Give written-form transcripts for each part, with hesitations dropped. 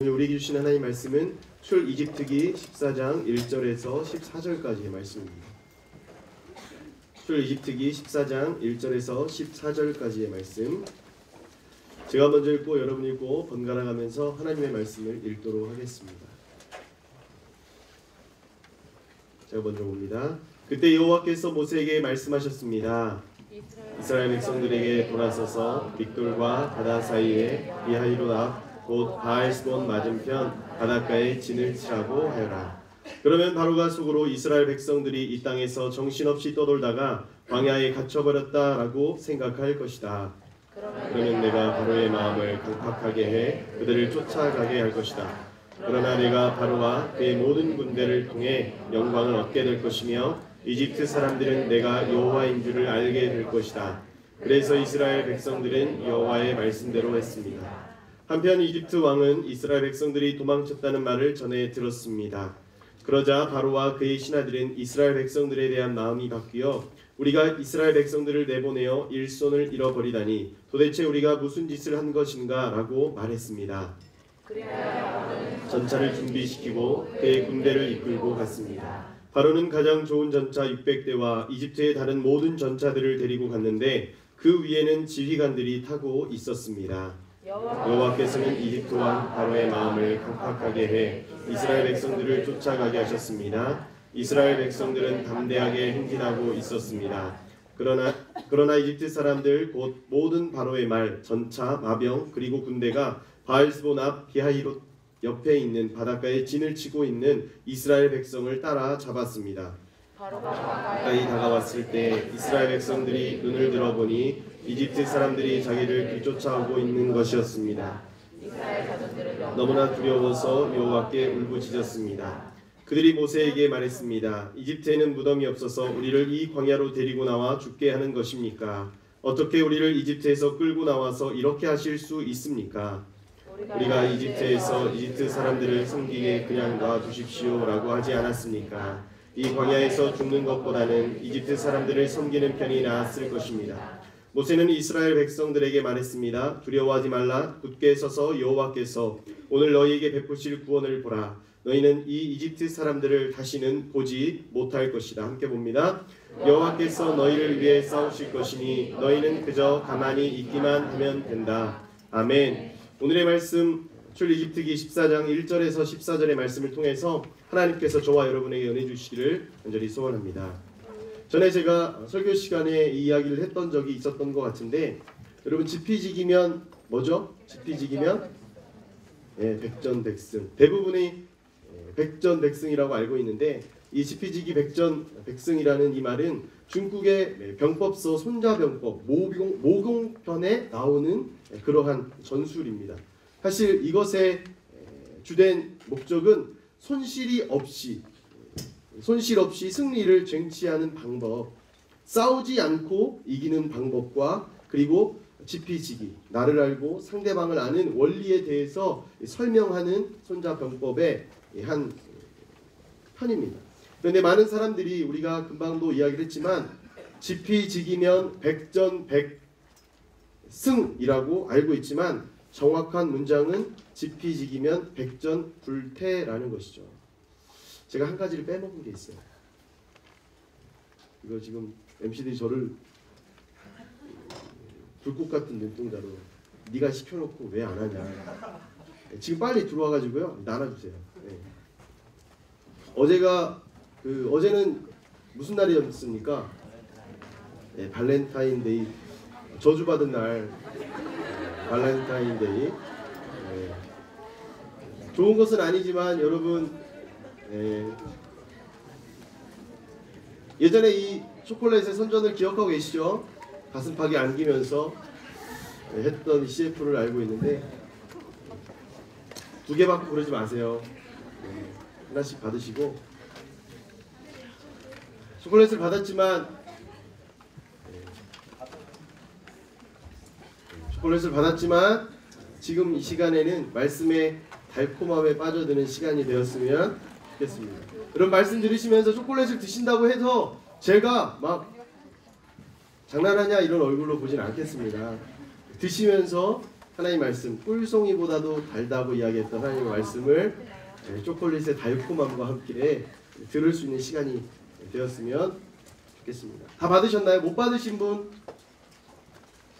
우리에게 주신 하나님 말씀은 출이집트기 14장 1절에서 14절까지의 말씀입니다. 출이집트기 14장 1절에서 14절까지의 말씀, 제가 먼저 읽고 여러분 읽고 번갈아 가면서 하나님의 말씀을 읽도록 하겠습니다. 제가 먼저 봅니다. 그때 여호와께서 모세에게 말씀하셨습니다. 이스라엘 백성들에게 돌아서서 빅돌과 바다 사이에 비하히로다 곧 바알스본 맞은편 바닷가에 진을 치라고 하여라. 그러면 바로가 속으로 이스라엘 백성들이 이 땅에서 정신없이 떠돌다가 광야에 갇혀버렸다라고 생각할 것이다. 그러면 내가 바로의 마음을 강팍하게 해 그들을 쫓아가게 할 것이다. 그러나 내가 바로와 그의 모든 군대를 통해 영광을 얻게 될 것이며 이집트 사람들은 내가 여호와인 줄을 알게 될 것이다. 그래서 이스라엘 백성들은 여호와의 말씀대로 했습니다. 한편 이집트 왕은 이스라엘 백성들이 도망쳤다는 말을 전해 들었습니다. 그러자 바로와 그의 신하들은 이스라엘 백성들에 대한 마음이 바뀌어 우리가 이스라엘 백성들을 내보내어 일손을 잃어버리다니 도대체 우리가 무슨 짓을 한 것인가 라고 말했습니다. 전차를 준비시키고 그의 군대를 이끌고 갔습니다. 바로는 가장 좋은 전차 600대와 이집트의 다른 모든 전차들을 데리고 갔는데 그 위에는 지휘관들이 타고 있었습니다. 여호와께서는 이집트 왕 바로의 마음을 강팍하게 해 이스라엘 백성들을 쫓아가게 하셨습니다. 이스라엘 백성들은 담대하게 행진하고 있었습니다. 그러나 이집트 사람들 곧 모든 바로의 말, 전차, 마병 그리고 군대가 바알스본 앞 비하히롯 옆에 있는 바닷가에 진을 치고 있는 이스라엘 백성을 따라 잡았습니다. 가까이 다가왔을 때 이스라엘 백성들이 눈을 들어보니 이집트 사람들이 자기를 뒤쫓아오고 있는 것이었습니다. 너무나 두려워서 여호와께 울부짖었습니다. 그들이 모세에게 말했습니다. 이집트에는 무덤이 없어서 우리를 이 광야로 데리고 나와 죽게 하는 것입니까? 어떻게 우리를 이집트에서 끌고 나와서 이렇게 하실 수 있습니까? 우리가 이집트에서 이집트 사람들을 섬기게 그냥 놔두십시오 라고 하지 않았습니까? 이 광야에서 죽는 것보다는 이집트 사람들을 섬기는 편이 나았을 것입니다. 모세는 이스라엘 백성들에게 말했습니다. 두려워하지 말라. 굳게 서서 여호와께서 오늘 너희에게 베푸실 구원을 보라. 너희는 이 이집트 사람들을 다시는 보지 못할 것이다. 함께 봅니다. 여호와께서 너희를 위해 싸우실 것이니 너희는 그저 가만히 있기만 하면 된다. 아멘. 오늘의 말씀 출이집트기 14장 1절에서 14절의 말씀을 통해서 하나님께서 저와 여러분에게 은혜 주시기를 간절히 소원합니다. 전에 제가 설교 시간에 이 이야기를 했던 적이 있었던 것 같은데, 여러분 지피지기면 뭐죠? 지피지기면 백전백승. 대부분이 백전백승이라고 알고 있는데, 이 지피지기 백전백승이라는 이 말은 중국의 병법서 손자병법 모공편에 나오는 그러한 전술입니다. 사실 이것의 주된 목적은 손실 없이 승리를 쟁취하는 방법, 싸우지 않고 이기는 방법과 그리고 지피지기, 나를 알고 상대방을 아는 원리에 대해서 설명하는 손자병법의 한 편입니다. 그런데 많은 사람들이, 우리가 금방도 이야기를 했지만 지피지기면 백전백승이라고 알고 있지만 정확한 문장은 지피지기면 백전불태라는 것이죠. 제가 한 가지를 빼먹은 게 있어요. 이거 지금 MC들이 저를 불꽃 같은 눈동자로 네가 시켜놓고 왜 안 하냐. 지금 빨리 들어와가지고요. 나눠주세요. 네. 어제는 무슨 날이었습니까? 네, 발렌타인데이, 저주받은 날, 발렌타인데이. 네. 좋은 것은 아니지만 여러분, 예전에 이 초콜릿의 선전을 기억하고 계시죠? 가슴팍에 안기면서 했던 이 CF를 알고 있는데, 2개 받고 그러지 마세요. 하나씩 받으시고, 초콜릿을 받았지만 지금 이 시간에는 말씀의 달콤함에 빠져드는 시간이 되었으면 좋겠습니다. 여러분, 말씀 들으시면서 초콜릿을 드신다고 해서 제가 막 장난하냐 이런 얼굴로 보진 않겠습니다. 드시면서 하나님 말씀, 꿀송이보다도 달다고 이야기했던 하나님의 말씀을 초콜릿의 달콤함과 함께 들을 수 있는 시간이 되었으면 좋겠습니다. 다 받으셨나요? 못 받으신 분?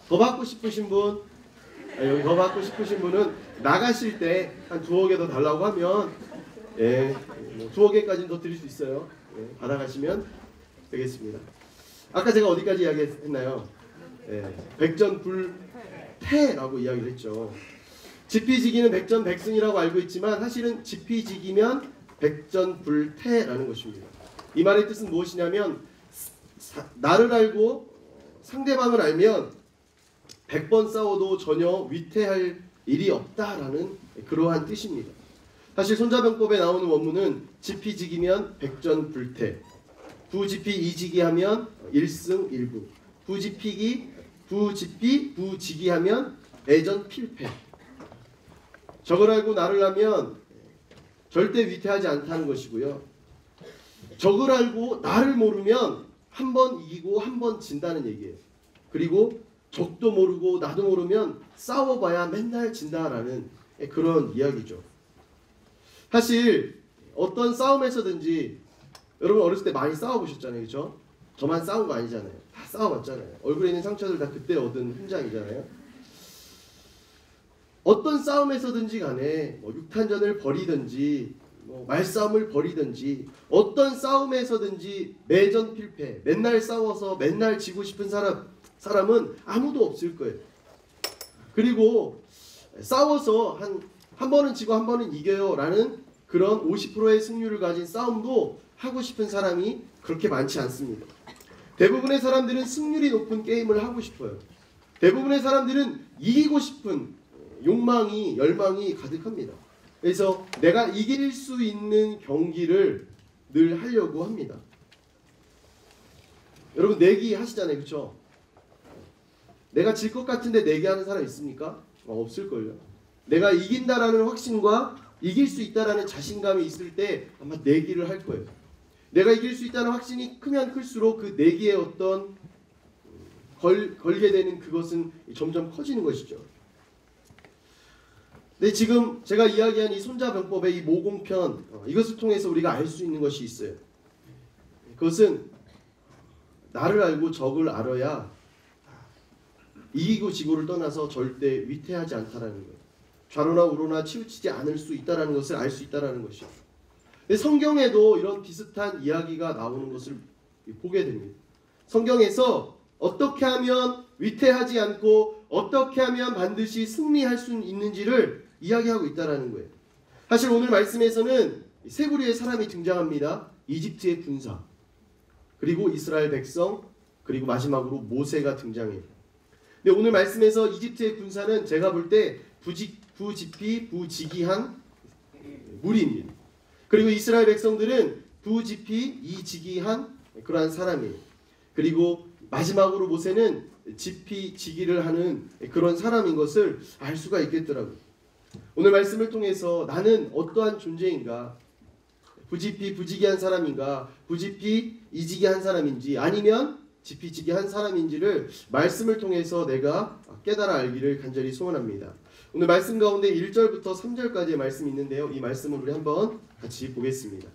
더 받고 싶으신 분? 여기 더 받고 싶으신 분은 나가실 때 한 2개 더 달라고 하면 뭐 2개까지는 더 드릴 수 있어요. 받아가시면 되겠습니다. 아까 제가 어디까지 이야기했나요? 백전불태라고 이야기를 했죠. 지피지기는 백전백승이라고 알고 있지만 사실은 지피지기면 백전불태라는 것입니다. 이 말의 뜻은 무엇이냐면 나를 알고 상대방을 알면 100번 싸워도 전혀 위태할 일이 없다라는 그러한 뜻입니다. 사실 손자병법에 나오는 원문은 지피지기면 백전불태, 부지피이지기하면 일승일부, 부지피부지기하면 애전필패. 적을 알고 나를 하면 절대 위태하지 않다는 것이고요. 적을 알고 나를 모르면 한 번 이기고 한 번 진다는 얘기예요. 그리고 적도 모르고 나도 모르면 싸워봐야 맨날 진다라는 그런 이야기죠. 사실 어떤 싸움에서든지 여러분 어렸을 때 많이 싸워보셨잖아요. 그렇죠? 저만 싸운 거 아니잖아요. 다 싸워봤잖아요. 얼굴에 있는 상처들 다 그때 얻은 훈장이잖아요. 어떤 싸움에서든지 간에 육탄전을 벌이든지 말싸움을 벌이든지 어떤 싸움에서든지 매전필패, 맨날 싸워서 맨날 지고 싶은 사람은 아무도 없을 거예요. 그리고 싸워서 한 번은 지고 한 번은 이겨요 라는 그런 50%의 승률을 가진 싸움도 하고 싶은 사람이 그렇게 많지 않습니다. 대부분의 사람들은 승률이 높은 게임을 하고 싶어요. 대부분의 사람들은 이기고 싶은 욕망이, 열망이 가득합니다. 그래서 내가 이길 수 있는 경기를 늘 하려고 합니다. 여러분 내기 하시잖아요. 그렇죠? 내가 질 것 같은데 내기하는 사람 있습니까? 없을걸요. 내가 이긴다라는 확신과 이길 수 있다라는 자신감이 있을 때 아마 내기를 할 거예요. 내가 이길 수 있다는 확신이 크면 클수록 그 내기에 어떤 걸게 되는 그것은 점점 커지는 것이죠. 근데 지금 제가 이야기한 이 손자병법의 이 모공편, 이것을 통해서 우리가 알 수 있는 것이 있어요. 그것은 나를 알고 적을 알아야 이기고 지고를 떠나서 절대 위태하지 않다라는 거예요. 좌로나 우로나 치우치지 않을 수 있다라는 것을 알 수 있다라는 것이죠. 근데 성경에도 이런 비슷한 이야기가 나오는 것을 보게 됩니다. 성경에서 어떻게 하면 위태하지 않고 어떻게 하면 반드시 승리할 수 있는지를 이야기하고 있다라는 거예요. 사실 오늘 말씀에서는 세 부류의 사람이 등장합니다. 이집트의 군사, 그리고 이스라엘 백성, 그리고 마지막으로 모세가 등장해요. 근데 오늘 말씀에서 이집트의 군사는 제가 볼 때 부지기한 무리입니다. 그리고 이스라엘 백성들은 부지기한 그러한 사람이에요. 그리고 마지막으로 모세는 지기를 하는 그런 사람인 것을 알 수가 있겠더라고요. 오늘 말씀을 통해서 나는 어떠한 존재인가? 부지기한 사람인가? 이지기한 사람인지 아니면 지기한 사람인지를 말씀을 통해서 내가 깨달아 알기를 간절히 소원합니다. 오늘 말씀 가운데 1절부터 3절까지의 말씀이 있는데요. 이 말씀을 우리 한번 같이 보겠습니다.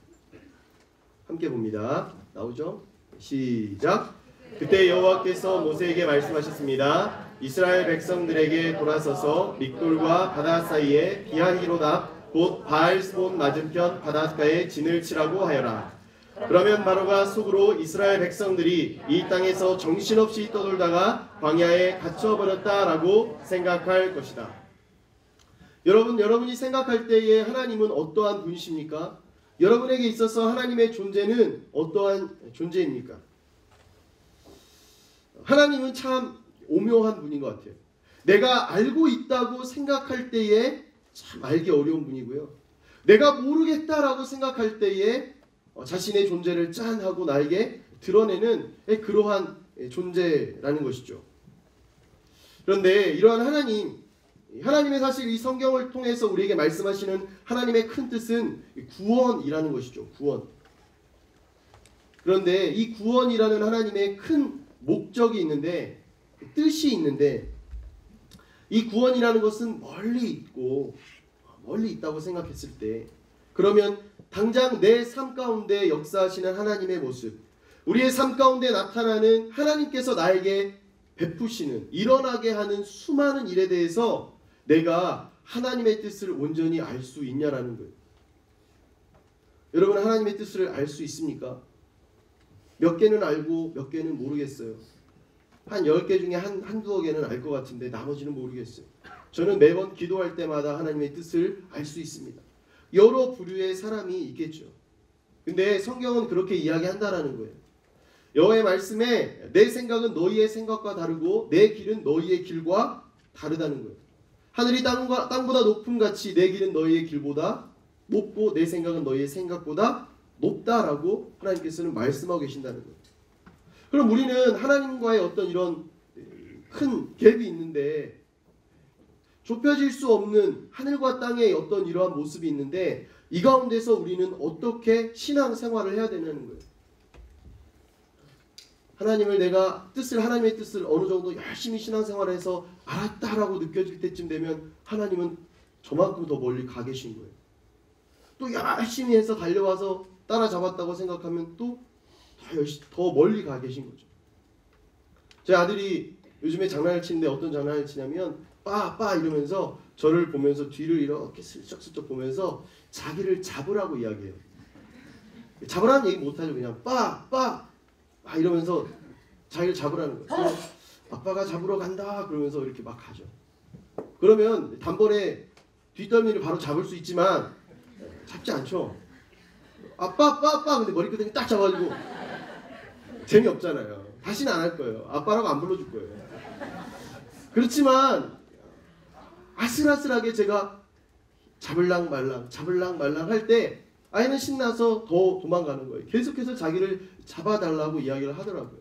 함께 봅니다. 나오죠? 시작! 그때 여호와께서 모세에게 말씀하셨습니다. 이스라엘 백성들에게 돌아서서 믹돌과 바다 사이에 비하히로답 곧 바알스본 맞은편 바닷가에 진을 치라고 하여라. 그러면 바로가 속으로 이스라엘 백성들이 이 땅에서 정신없이 떠돌다가 광야에 갇혀버렸다라고 생각할 것이다. 여러분이 생각할 때에 하나님은 어떠한 분이십니까? 여러분에게 있어서 하나님의 존재는 어떠한 존재입니까? 하나님은 참 오묘한 분인 것 같아요. 내가 알고 있다고 생각할 때에 참 알기 어려운 분이고요. 내가 모르겠다라고 생각할 때에 자신의 존재를 짠 하고 나에게 드러내는 그러한 존재라는 것이죠. 그런데 이러한 하나님의 사실 이 성경을 통해서 우리에게 말씀하시는 하나님의 큰 뜻은 구원이라는 것이죠. 구원. 그런데 이 구원이라는 하나님의 큰 목적이 있는데, 뜻이 있는데, 이 구원이라는 것은 멀리 있다고 생각했을 때, 그러면 당장 내 삶 가운데 역사하시는 하나님의 모습, 우리의 삶 가운데 나타나는 하나님께서 나에게 베푸시는, 일어나게 하는 수많은 일에 대해서 내가 하나님의 뜻을 온전히 알 수 있냐라는 거예요. 여러분, 하나님의 뜻을 알 수 있습니까? 몇 개는 알고 몇 개는 모르겠어요. 한 10개 중에 한두어 개는 알 것 같은데 나머지는 모르겠어요. 저는 매번 기도할 때마다 하나님의 뜻을 알 수 있습니다. 여러 부류의 사람이 있겠죠. 근데 성경은 그렇게 이야기한다라는 거예요. 여호와의 말씀에 내 생각은 너희의 생각과 다르고 내 길은 너희의 길과 다르다는 거예요. 하늘이 땅보다 높음 같이 내 길은 너희의 길보다 높고 내 생각은 너희의 생각보다 높다라고 하나님께서는 말씀하고 계신다는 거예요. 그럼 우리는 하나님과의 어떤 이런 큰 갭이 있는데, 좁혀질 수 없는 하늘과 땅의 어떤 이러한 모습이 있는데, 이 가운데서 우리는 어떻게 신앙생활을 해야 되냐는 거예요. 하나님의 뜻을 어느 정도 열심히 신앙생활을 해서 알았다라고 느껴질 때쯤 되면 하나님은 저만큼 더 멀리 가 계신 거예요. 또 열심히 해서 달려와서 따라잡았다고 생각하면 또 더 멀리 가 계신 거죠. 제 아들이 요즘에 장난을 치는데 어떤 장난을 치냐면 빠 이러면서 저를 보면서 뒤를 이렇게 슬쩍슬쩍 보면서 자기를 잡으라고 이야기해요. 잡으라는 얘기 못하죠. 그냥 빠 이러면서 자기를 잡으라는 거예요. 아빠가 잡으러 간다 그러면서 이렇게 막 가죠. 그러면 단번에 뒷덜미를 바로 잡을 수 있지만 잡지 않죠. 아빠 근데 머리끄댕이 딱 잡아가지고 재미없잖아요. 다시는 안 할 거예요. 아빠라고 안 불러줄 거예요. 그렇지만 아슬아슬하게 제가 잡을랑 말랑 할 때 아이는 신나서 더 도망가는 거예요. 계속해서 자기를 잡아달라고 이야기를 하더라고요.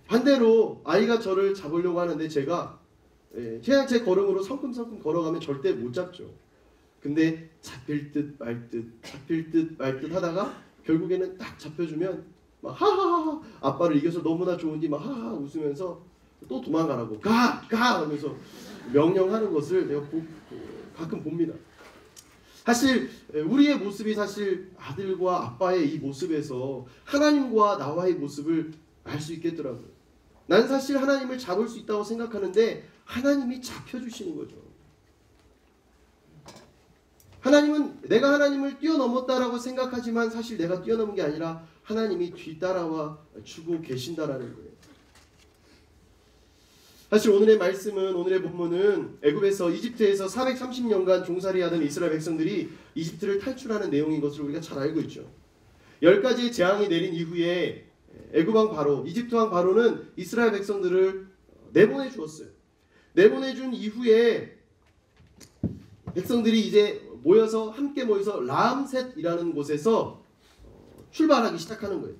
반대로 아이가 저를 잡으려고 하는데 제가 그냥 제 걸음으로 성큼성큼 걸어가면 절대 못 잡죠. 근데 잡힐 듯 말 듯 하다가 결국에는 딱 잡혀주면 막 하하하, 아빠를 이겨서 너무나 좋은지 막 하하 웃으면서 또 도망가라고 가 하면서 명령하는 것을 내가 가끔 봅니다. 사실 우리의 모습이 사실 아들과 아빠의 이 모습에서 하나님과 나와의 모습을 알 수 있겠더라고요. 난 사실 하나님을 잡을 수 있다고 생각하는데 하나님이 잡혀주시는 거죠. 하나님은 내가 하나님을 뛰어넘었다라고 생각하지만 사실 내가 뛰어넘은 게 아니라 하나님이 뒤따라와 주고 계신다라는 거예요. 사실 오늘의 말씀은, 오늘의 본문은 애굽에서 이집트에서 430년간 종살이하던 이스라엘 백성들이 이집트를 탈출하는 내용인 것을 우리가 잘 알고 있죠. 10가지의 재앙이 내린 이후에 애굽 왕 바로, 이집트 왕 바로는 이스라엘 백성들을 내보내 주었어요. 내보내준 이후에 백성들이 이제 함께 모여서 라암셋이라는 곳에서 출발하기 시작하는 거예요.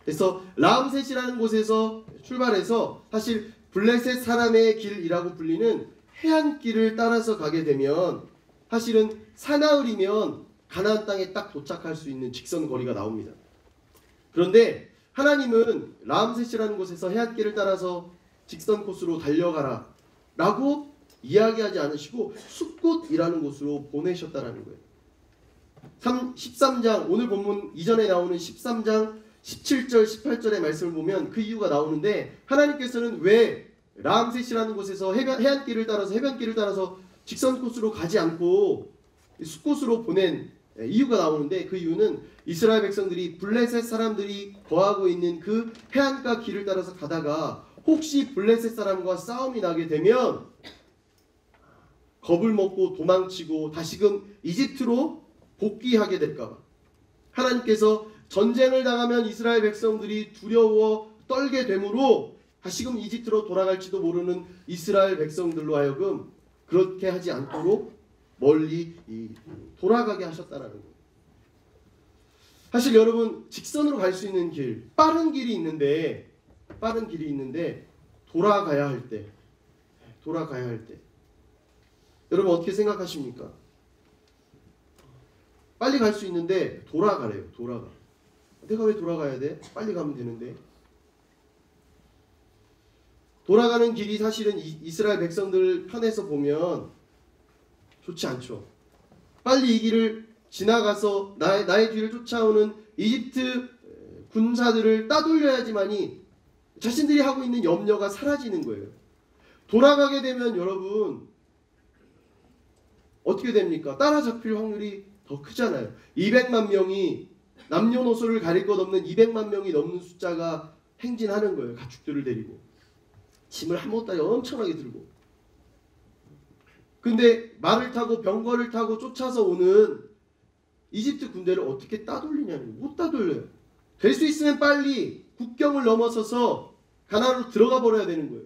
그래서 라암셋이라는 곳에서 출발해서 사실 블레셋 사람의 길이라고 불리는 해안길을 따라서 가게 되면 사실은 사나흘이면 가나안 땅에 딱 도착할 수 있는 직선 거리가 나옵니다. 그런데 하나님은 라암셋이라는 곳에서 해안길을 따라서 직선 코스로 달려가라 라고 이야기하지 않으시고 숫곳이라는 곳으로 보내셨다라는 거예요. 13장, 오늘 본문 이전에 나오는 13장 17절 18절의 말씀을 보면 그 이유가 나오는데, 하나님께서는 왜 라암셋이라는 곳에서 해안길을 따라서 직선 코스로 가지 않고 숫곳으로 보낸 이유가 나오는데, 그 이유는 이스라엘 백성들이 블레셋 사람들이 거하고 있는 그 해안가 길을 따라서 가다가 혹시 블레셋 사람과 싸움이 나게 되면 겁을 먹고 도망치고 다시금 이집트로 복귀하게 될까 봐, 하나님께서 전쟁을 당하면 이스라엘 백성들이 두려워 떨게 되므로 다시금 이집트로 돌아갈지도 모르는 이스라엘 백성들로 하여금 그렇게 하지 않도록 멀리 돌아가게 하셨다는 거예요. 사실 여러분, 직선으로 갈 수 있는 길, 빠른 길이 있는데 돌아가야 할 때 여러분 어떻게 생각하십니까? 빨리 갈 수 있는데 돌아가래요. 내가 왜 돌아가야 돼? 빨리 가면 되는데. 돌아가는 길이 사실은 이스라엘 백성들 편에서 보면 좋지 않죠. 빨리 이 길을 지나가서 나의 뒤를 쫓아오는 이집트 군사들을 따돌려야지만이 자신들이 하고 있는 염려가 사라지는 거예요. 돌아가게 되면 여러분 어떻게 됩니까? 따라잡힐 확률이 더 크잖아요. 200만 명이 남녀노소를 가릴 것 없는 200만 명이 넘는 숫자가 행진하는 거예요. 가축들을 데리고 짐을 한 모따리 엄청나게 들고. 근데 말을 타고 병거를 타고 쫓아서 오는 이집트 군대를 어떻게 따돌리냐는 거예요. 못 따돌려요. 될 수 있으면 빨리 국경을 넘어서서 가나안으로 들어가 버려야 되는 거예요.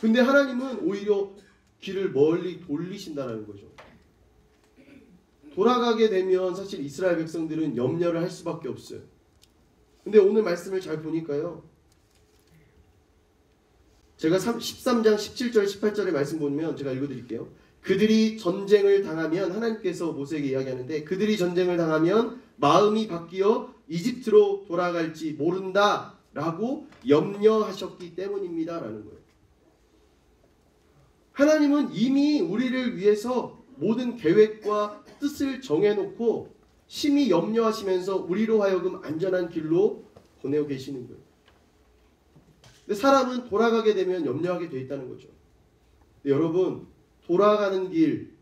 근데 하나님은 오히려 길을 멀리 돌리신다는 거죠. 돌아가게 되면 사실 이스라엘 백성들은 염려를 할 수밖에 없어요. 근데 오늘 말씀을 잘 보니까요. 제가 13장 17절 18절의 말씀 보면 제가 읽어드릴게요. 그들이 전쟁을 당하면 하나님께서 모세에게 이야기하는데 그들이 전쟁을 당하면 마음이 바뀌어 이집트로 돌아갈지 모른다 라고 염려하셨기 때문입니다 라는 거예요. 하나님은 이미 우리를 위해서 모든 계획과 뜻을 정해놓고 심히 염려하시면서 우리로 하여금 안전한 길로 보내고 계시는 거예요. 근데 사람은 돌아가게 되면 염려하게 돼 있다는 거죠. 여러분 돌아가는 길,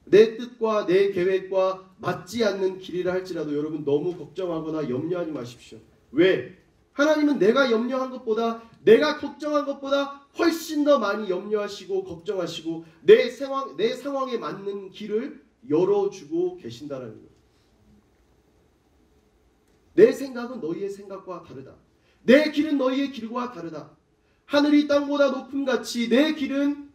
내 뜻과 내 계획과 맞지 않는 길이라 할지라도 여러분 너무 걱정하거나 염려하지 마십시오. 왜? 하나님은 내가 염려한 것보다 내가 걱정한 것보다 훨씬 더 많이 염려하시고 걱정하시고 내 상황에 맞는 길을 열어주고 계신다는 거예요. 내 생각은 너희의 생각과 다르다. 내 길은 너희의 길과 다르다. 하늘이 땅보다 높음 같이 내 길은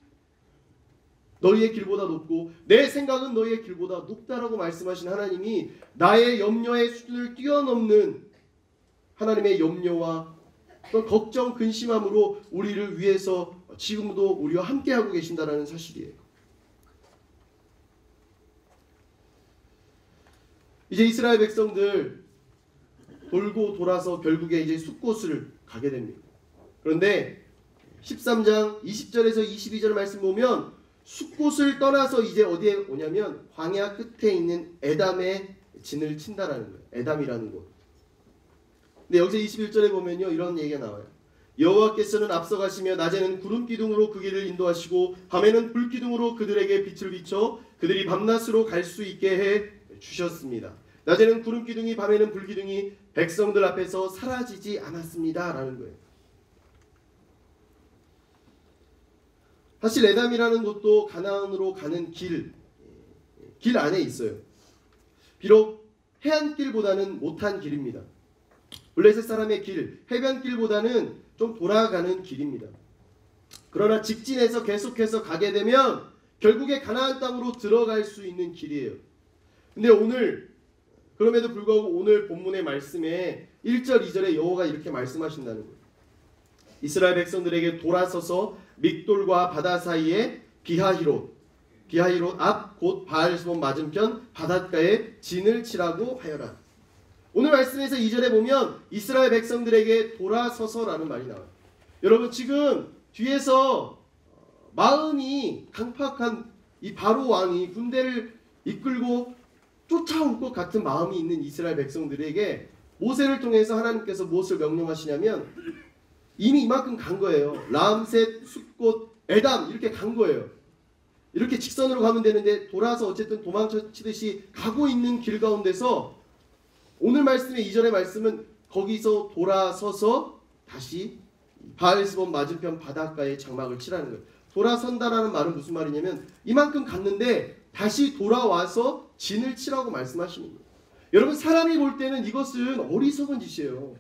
너희의 길보다 높고 내 생각은 너희의 길보다 높다라고 말씀하신 하나님이 나의 염려의 수준을 뛰어넘는 하나님의 염려와 또 걱정, 근심함으로 우리를 위해서 지금도 우리와 함께하고 계신다는 사실이에요. 이제 이스라엘 백성들 돌고 돌아서 결국에 이제 숫곳을 가게 됩니다. 그런데 13장 20절에서 22절 말씀 보면 숫곳을 떠나서 이제 어디에 오냐면 광야 끝에 있는 에담에 진을 친다라는 거예요. 에담이라는 곳. 근데 여기서 21절에 보면요 이런 얘기가 나와요. 여호와께서는 앞서가시며 낮에는 구름 기둥으로 그 길을 인도하시고 밤에는 불 기둥으로 그들에게 빛을 비춰 그들이 밤낮으로 갈 수 있게 해 주셨습니다. 낮에는 구름 기둥이 밤에는 불 기둥이 백성들 앞에서 사라지지 않았습니다 라는 거예요. 사실 에담이라는 곳도 가나안으로 가는 길 안에 있어요. 비록 해안길보다는 못한 길입니다. 블레셋 사람의 길, 해변길보다는 좀 돌아가는 길입니다. 그러나 직진해서 계속해서 가게 되면 결국에 가나안 땅으로 들어갈 수 있는 길이에요. 근데 오늘 그럼에도 불구하고 오늘 본문의 말씀에 1절 2절에 여호와가 이렇게 말씀하신다는 거예요. 이스라엘 백성들에게 돌아서서 믹돌과 바다 사이에 비하히롯 앞 곧 바알스본 맞은편 바닷가에 진을 치라고 하여라. 오늘 말씀에서 2절에 보면 이스라엘 백성들에게 돌아서서라는 말이 나와요. 여러분 지금 뒤에서 마음이 강팍한 이 바로 왕이 군대를 이끌고 쫓아올 것 같은 마음이 있는 이스라엘 백성들에게 모세를 통해서 하나님께서 무엇을 명령하시냐면 이미 이만큼 간 거예요. 람셋, 숫곳, 에담 이렇게 간 거예요. 이렇게 직선으로 가면 되는데 돌아서 어쨌든 도망치듯이 가고 있는 길 가운데서 오늘 말씀의 2절의 말씀은 거기서 돌아서서 다시 바알스본 맞은편 바닷가에 장막을 치라는 거예요. 돌아선다라는 말은 무슨 말이냐면 이만큼 갔는데 다시 돌아와서 진을 치라고 말씀하시는 거예요. 여러분 사람이 볼 때는 이것은 어리석은 짓이에요.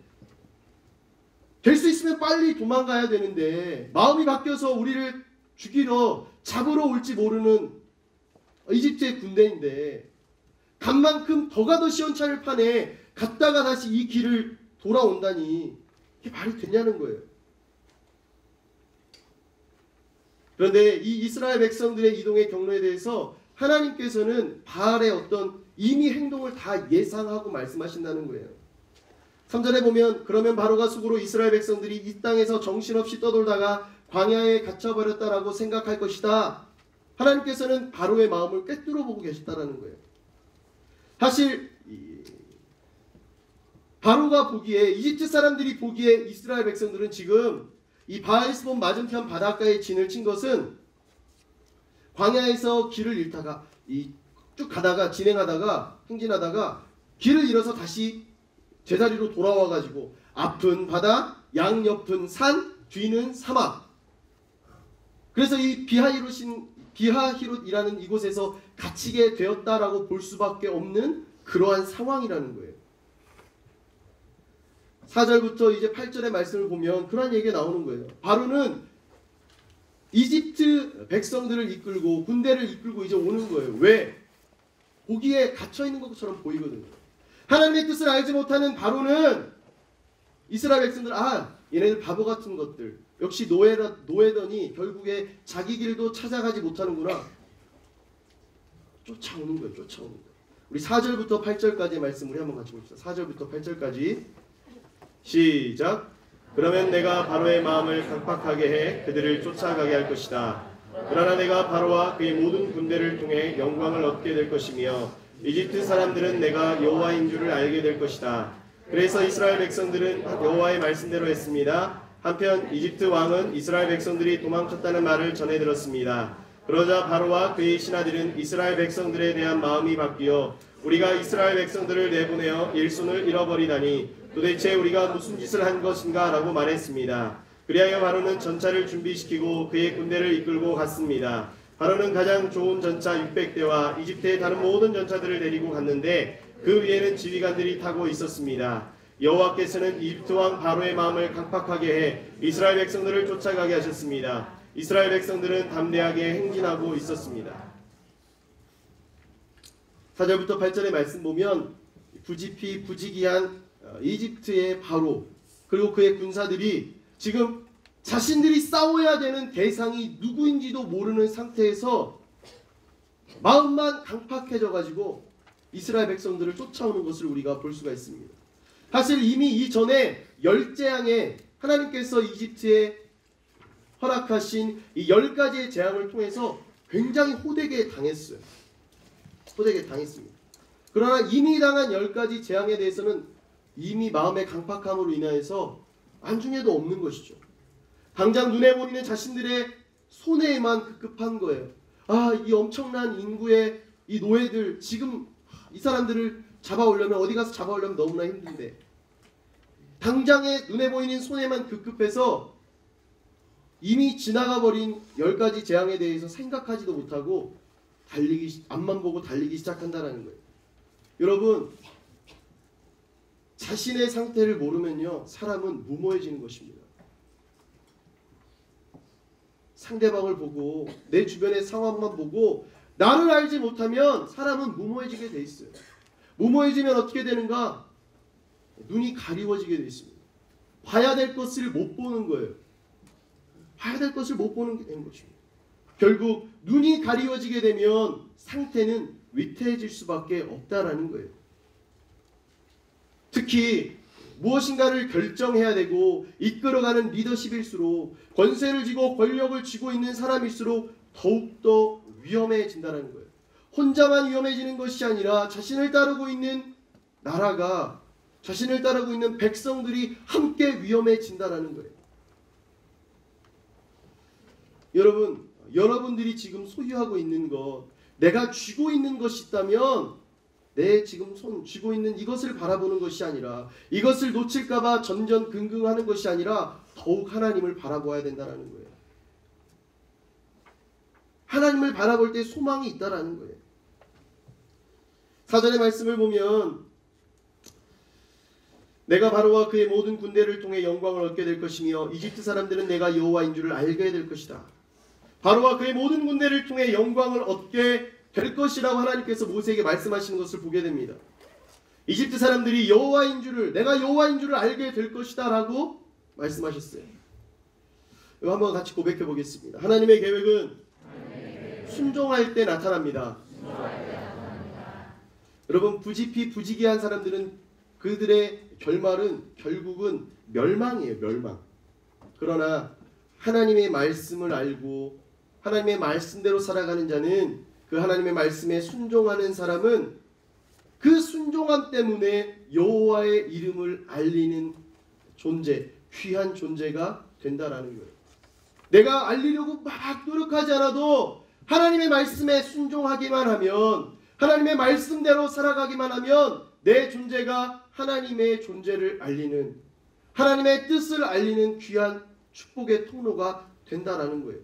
될 수 있으면 빨리 도망가야 되는데 마음이 바뀌어서 우리를 죽이러 잡으러 올지 모르는 이집트의 군대인데 간 만큼 더 가도 시원찮을 판에 갔다가 다시 이 길을 돌아온다니 이게 말이 되냐는 거예요. 그런데 이 이스라엘 백성들의 이동의 경로에 대해서 하나님께서는 바알의 어떤 이미 행동을 다 예상하고 말씀하신다는 거예요. 3절에 보면 그러면 바로가 속으로 이스라엘 백성들이 이 땅에서 정신없이 떠돌다가 광야에 갇혀버렸다라고 생각할 것이다. 하나님께서는 바로의 마음을 꿰뚫어 보고 계셨다라는 거예요. 사실 바로가 보기에, 이집트 사람들이 보기에 이스라엘 백성들은 지금 이 바알스본 맞은편 바닷가에 진을 친 것은 광야에서 길을 잃다가 쭉 가다가 진행하다가 행진하다가 길을 잃어서 다시 제자리로 돌아와 가지고 앞은 바다, 양옆은 산, 뒤는 사막. 그래서 이 비하히롯이라는 이곳에서 갇히게 되었다라고 볼 수밖에 없는 그러한 상황이라는 거예요. 4절부터 이제 8절의 말씀을 보면 그러한 얘기가 나오는 거예요. 바로는 이집트 백성들을 이끌고 군대를 이끌고 이제 오는 거예요. 왜? 거기에 갇혀 있는 것처럼 보이거든요. 하나님의 뜻을 알지 못하는 바로는 이스라엘 백성들, 얘네들 바보 같은 것들, 역시 노예더니 결국에 자기 길도 찾아가지 못하는구나. 쫓아오는 거예요. 쫓아오는 거예요. 우리 4절부터 8절까지의 말씀 우리 한번 같이 봅시다. 4절부터 8절까지 시작. 그러면 내가 바로의 마음을 강팍하게 해 그들을 쫓아가게 할 것이다. 그러나 내가 바로와 그의 모든 군대를 통해 영광을 얻게 될 것이며 이집트 사람들은 내가 여호와인 줄을 알게 될 것이다. 그래서 이스라엘 백성들은 여호와의 말씀대로 했습니다. 한편 이집트 왕은 이스라엘 백성들이 도망쳤다는 말을 전해 들었습니다. 그러자 바로와 그의 신하들은 이스라엘 백성들에 대한 마음이 바뀌어 우리가 이스라엘 백성들을 내보내어 일손을 잃어버리다니 도대체 우리가 무슨 짓을 한 것인가 라고 말했습니다. 그리하여 바로는 전차를 준비시키고 그의 군대를 이끌고 갔습니다. 바로는 가장 좋은 전차 600대와 이집트의 다른 모든 전차들을 데리고 갔는데 그 위에는 지휘관들이 타고 있었습니다. 여호와께서는 이집트 왕 바로의 마음을 강팍하게 해 이스라엘 백성들을 쫓아가게 하셨습니다. 이스라엘 백성들은 담대하게 행진하고 있었습니다. 4절부터 8절의 말씀 보면 부지기한 이집트의 바로 그리고 그의 군사들이 지금 자신들이 싸워야 되는 대상이 누구인지도 모르는 상태에서 마음만 강팍해져 가지고 이스라엘 백성들을 쫓아오는 것을 우리가 볼 수가 있습니다. 사실 이미 이전에 열재앙에 하나님께서 이집트에 허락하신 이 10가지의 재앙을 통해서 굉장히 호되게 당했어요. 호되게 당했습니다. 그러나 이미 당한 10가지 재앙에 대해서는 이미 마음의 강팍함으로 인하여서 안중에도 없는 것이죠. 당장 눈에 보이는 자신들의 손해에만 급급한 거예요. 이 엄청난 인구의 이 노예들, 지금 이 사람들을 잡아오려면 어디 가서 잡아오려면 너무나 힘든데 당장에 눈에 보이는 손해만 급급해서 이미 지나가 버린 10가지 재앙에 대해서 생각하지도 못하고 앞만 보고 달리기 시작한다는 거예요. 여러분, 자신의 상태를 모르면요 사람은 무모해지는 것입니다. 상대방을 보고 내 주변의 상황만 보고 나를 알지 못하면 사람은 무모해지게 돼 있어요. 무모해지면 어떻게 되는가? 눈이 가리워지게 돼 있습니다. 봐야 될 것을 못 보는 거예요. 봐야 될 것을 못 보는 게 되는 것입니다. 결국 눈이 가리워지게 되면 상태는 위태해질 수밖에 없다라는 거예요. 특히 무엇인가를 결정해야 되고 이끌어가는 리더십일수록 권세를 쥐고 권력을 쥐고 있는 사람일수록 더욱더 위험해진다는 거예요. 혼자만 위험해지는 것이 아니라 자신을 따르고 있는 나라가, 자신을 따르고 있는 백성들이 함께 위험해진다는 거예요. 여러분들이 지금 소유하고 있는 것, 내가 쥐고 있는 것이 있다면 내 지금 손 쥐고 있는 이것을 바라보는 것이 아니라, 이것을 놓칠까봐 전전긍긍하는 것이 아니라 더욱 하나님을 바라봐야 된다는 거예요. 하나님을 바라볼 때 소망이 있다라는 거예요. 사전의 말씀을 보면 내가 바로와 그의 모든 군대를 통해 영광을 얻게 될 것이며 이집트 사람들은 내가 여호와인 줄을 알게 될 것이다. 바로와 그의 모든 군대를 통해 영광을 얻게 될 것이라고 하나님께서 모세에게 말씀하시는 것을 보게 됩니다. 이집트 사람들이 내가 여호와인 줄을 알게 될 것이다 라고 말씀하셨어요. 이거 한번 같이 고백해 보겠습니다. 하나님의 계획은 순종할 때 나타납니다. 여러분, 부지기한 사람들은 그들의 결말은 결국은 멸망이에요. 멸망. 그러나 하나님의 말씀을 알고 하나님의 말씀대로 살아가는 자는, 그 하나님의 말씀에 순종하는 사람은 그 순종함 때문에 여호와의 이름을 알리는 존재, 귀한 존재가 된다라는 거예요. 내가 알리려고 막 노력하지 않아도 하나님의 말씀에 순종하기만 하면, 하나님의 말씀대로 살아가기만 하면 내 존재가 하나님의 존재를 알리는, 하나님의 뜻을 알리는 귀한 축복의 통로가 된다라는 거예요.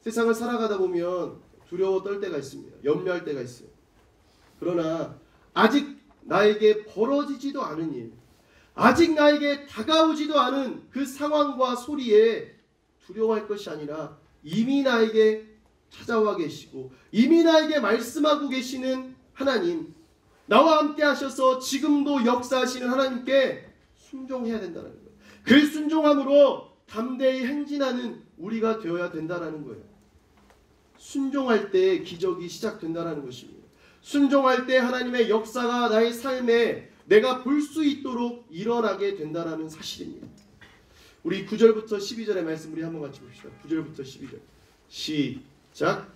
세상을 살아가다 보면 두려워 떨 때가 있습니다. 염려할 때가 있어요. 그러나 아직 나에게 벌어지지도 않은 일, 아직 나에게 다가오지도 않은 그 상황과 소리에 두려워할 것이 아니라 이미 나에게 찾아와 계시고 이미 나에게 말씀하고 계시는 하나님, 나와 함께 하셔서 지금도 역사하시는 하나님께 순종해야 된다는 거예요. 그 순종함으로 담대히 행진하는 우리가 되어야 된다는 거예요. 순종할 때 기적이 시작된다는 것입니다. 순종할 때 하나님의 역사가 나의 삶에 내가 볼 수 있도록 일어나게 된다는 사실입니다. 우리 9절부터 12절의 말씀 우리 한번 같이 봅시다. 9절부터 12절 시작.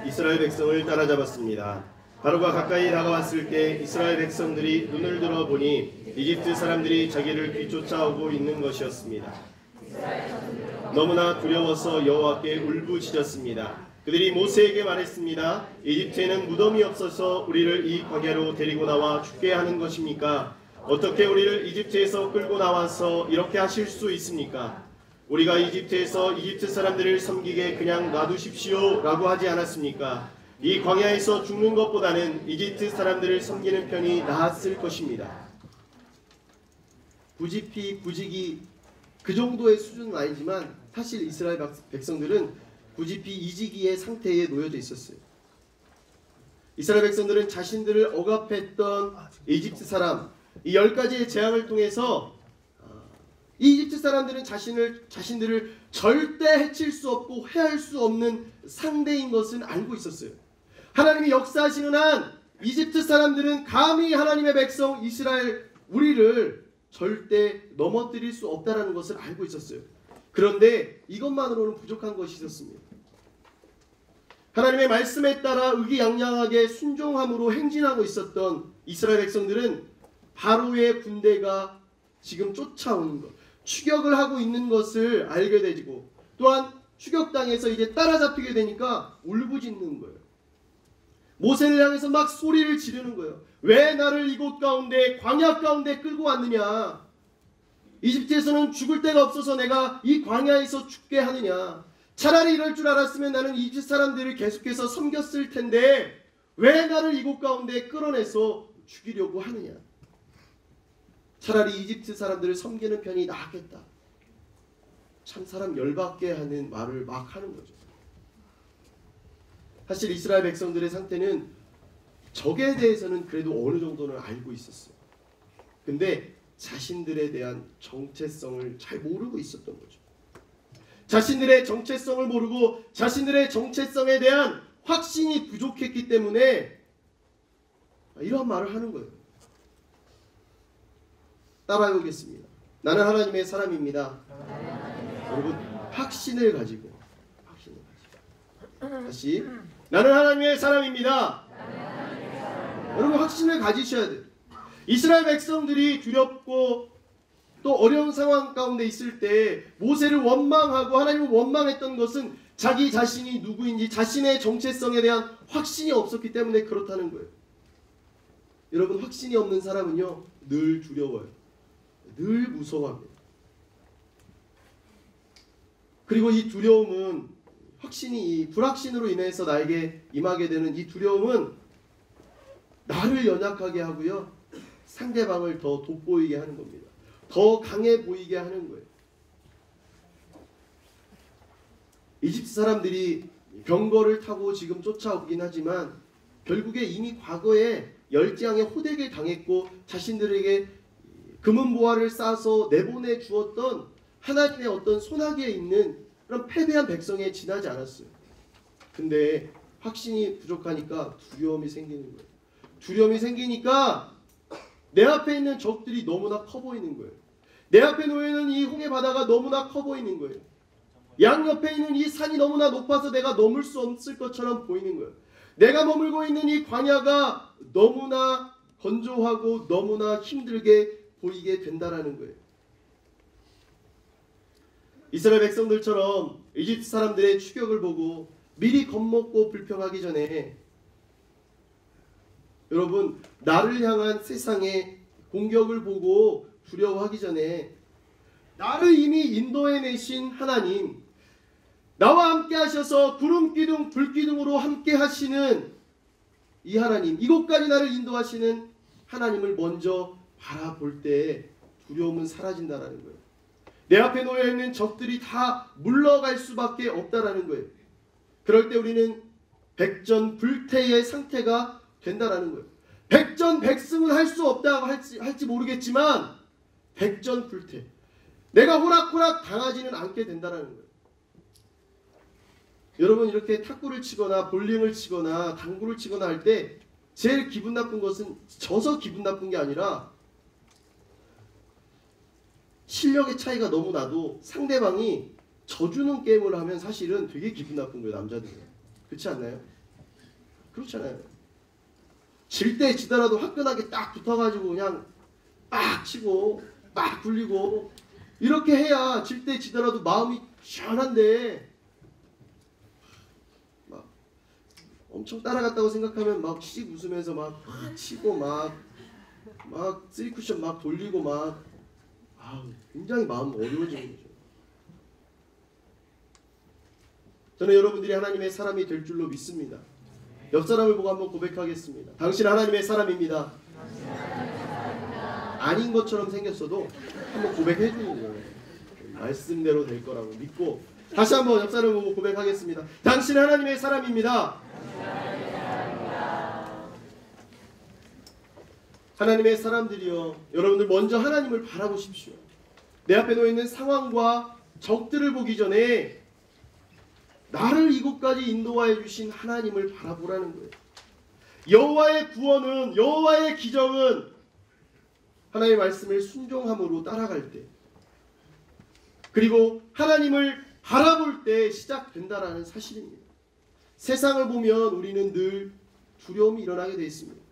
이스라엘 백성을 따라잡았습니다. 바로가 가까이 다가왔을 때 이스라엘 백성들이 눈을 들어 보니 이집트 사람들이 자기를 뒤쫓아오고 있는 것이었습니다. 너무나 두려워서 여호와께 울부짖었습니다. 그들이 모세에게 말했습니다. 이집트에는 무덤이 없어서 우리를 이 광야로 데리고 나와 죽게 하는 것입니까? 어떻게 우리를 이집트에서 끌고 나와서 이렇게 하실 수 있습니까? 우리가 이집트에서 이집트 사람들을 섬기게 그냥 놔두십시오 라고 하지 않았습니까? 이 광야에서 죽는 것보다는 이집트 사람들을 섬기는 편이 나았을 것입니다. 부직이 그 정도의 수준은 아니지만 사실 이스라엘 백성들은 부지피이지기의 상태에 놓여져 있었어요. 이스라엘 백성들은 자신들을 억압했던 이집트 사람, 이 10가지의 재앙을 통해서 이 이집트 사람들은 자신들을 절대 해칠 수 없고 해할 수 없는 상대인 것은 알고 있었어요. 하나님이 역사하시는 한 이집트 사람들은 감히 하나님의 백성 이스라엘 우리를 절대 넘어뜨릴 수 없다는 것을 알고 있었어요. 그런데 이것만으로는 부족한 것이 있었습니다. 하나님의 말씀에 따라 의기양양하게 순종함으로 행진하고 있었던 이스라엘 백성들은 바로의 군대가 지금 쫓아오는 것, 추격을 하고 있는 것을 알게 되고, 또한 추격당해서 이제 따라잡히게 되니까 울부짖는 거예요. 모세를 향해서 막 소리를 지르는 거예요. 왜 나를 이곳 가운데 광야 가운데 끌고 왔느냐? 이집트에서는 죽을 데가 없어서 내가 이 광야에서 죽게 하느냐? 차라리 이럴 줄 알았으면 나는 이집트 사람들을 계속해서 섬겼을 텐데 왜 나를 이곳 가운데 끌어내서 죽이려고 하느냐? 차라리 이집트 사람들을 섬기는 편이 낫겠다. 참 사람 열받게 하는 말을 막 하는 거죠. 사실 이스라엘 백성들의 상태는 적에 대해서는 그래도 어느 정도는 알고 있었어요. 근데 자신들에 대한 정체성을 잘 모르고 있었던 거죠. 자신들의 정체성을 모르고 자신들의 정체성에 대한 확신이 부족했기 때문에 이런 말을 하는 거예요. 따라해보겠습니다. 나는 하나님의 사람입니다. 여러분 확신을 가지고 다시 나는 하나님의 사람입니다. 여러분 확신을 가지셔야 돼요. 이스라엘 백성들이 두렵고 또 어려운 상황 가운데 있을 때 모세를 원망하고 하나님을 원망했던 것은 자기 자신이 누구인지 자신의 정체성에 대한 확신이 없었기 때문에 그렇다는 거예요. 여러분 확신이 없는 사람은요 늘 두려워요. 늘 무서워합니다. 그리고 이 두려움은 이 불확신으로 인해서 나에게 임하게 되는 이 두려움은 나를 연약하게 하고요. 상대방을 더 돋보이게 하는 겁니다. 더 강해 보이게 하는 거예요. 이집트 사람들이 병거를 타고 지금 쫓아오긴 하지만 결국에 이미 과거에 열지왕에 호되게 당했고 자신들에게 금은보화를 싸서 내보내 주었던 하나님의 어떤 손아귀에 있는 그런 패배한 백성에 지나지 않았어요. 근데 확신이 부족하니까 두려움이 생기는 거예요. 두려움이 생기니까 내 앞에 있는 적들이 너무나 커 보이는 거예요. 내 앞에 놓여있는 이 홍해 바다가 너무나 커 보이는 거예요. 양옆에 있는 이 산이 너무나 높아서 내가 넘을 수 없을 것처럼 보이는 거예요. 내가 머물고 있는 이 광야가 너무나 건조하고 너무나 힘들게 보이게 된다라는 거예요. 이스라엘 백성들처럼 이집트 사람들의 추격을 보고 미리 겁먹고 불평하기 전에 여러분, 나를 향한 세상의 공격을 보고 두려워하기 전에 나를 이미 인도해내신 하나님, 나와 함께 하셔서 구름기둥 불기둥으로 함께 하시는 이 하나님, 이곳까지 나를 인도하시는 하나님을 먼저 바라볼 때 두려움은 사라진다라는 거예요. 내 앞에 놓여있는 적들이 다 물러갈 수밖에 없다라는 거예요. 그럴 때 우리는 백전불태의 상태가 된다라는 거예요. 백전백승은 할 수 없다고 할지 모르겠지만 백전불태, 내가 호락호락 당하지는 않게 된다라는 거예요. 여러분, 이렇게 탁구를 치거나 볼링을 치거나 당구를 치거나 할 때 제일 기분 나쁜 것은 져서 기분 나쁜 게 아니라 실력의 차이가 너무 나도 상대방이 져주는 게임을 하면 사실은 되게 기분 나쁜 거예요, 남자들은. 그렇지 않나요? 그렇잖아요. 질 때 지더라도 화끈하게 딱 붙어가지고 그냥 빡 치고 막 굴리고 이렇게 해야 질 때 지더라도 마음이 시원한데, 막 엄청 따라갔다고 생각하면 막 씩 웃으면서 막 치고 막 쓰리쿠션 막 돌리고 막 굉장히 마음 어려워지는 거죠. 저는 여러분들이 하나님의 사람이 될 줄로 믿습니다. 옆 사람을 보고 한번 고백하겠습니다. 당신 하나님의 사람입니다. 아닌 것처럼 생겼어도 한번 고백해 주는 거예요. 말씀대로 될 거라고 믿고 다시 한번 옆 사람을 보고 고백하겠습니다. 당신 하나님의 사람입니다. 하나님의 사람들이여, 여러분들 먼저 하나님을 바라보십시오. 내 앞에 놓여있는 상황과 적들을 보기 전에 나를 이곳까지 인도하여 주신 하나님을 바라보라는 거예요. 여호와의 구원은, 여호와의 기적은 하나님의 말씀을 순종함으로 따라갈 때, 그리고 하나님을 바라볼 때 시작된다라는 사실입니다. 세상을 보면 우리는 늘 두려움이 일어나게 되어 있습니다.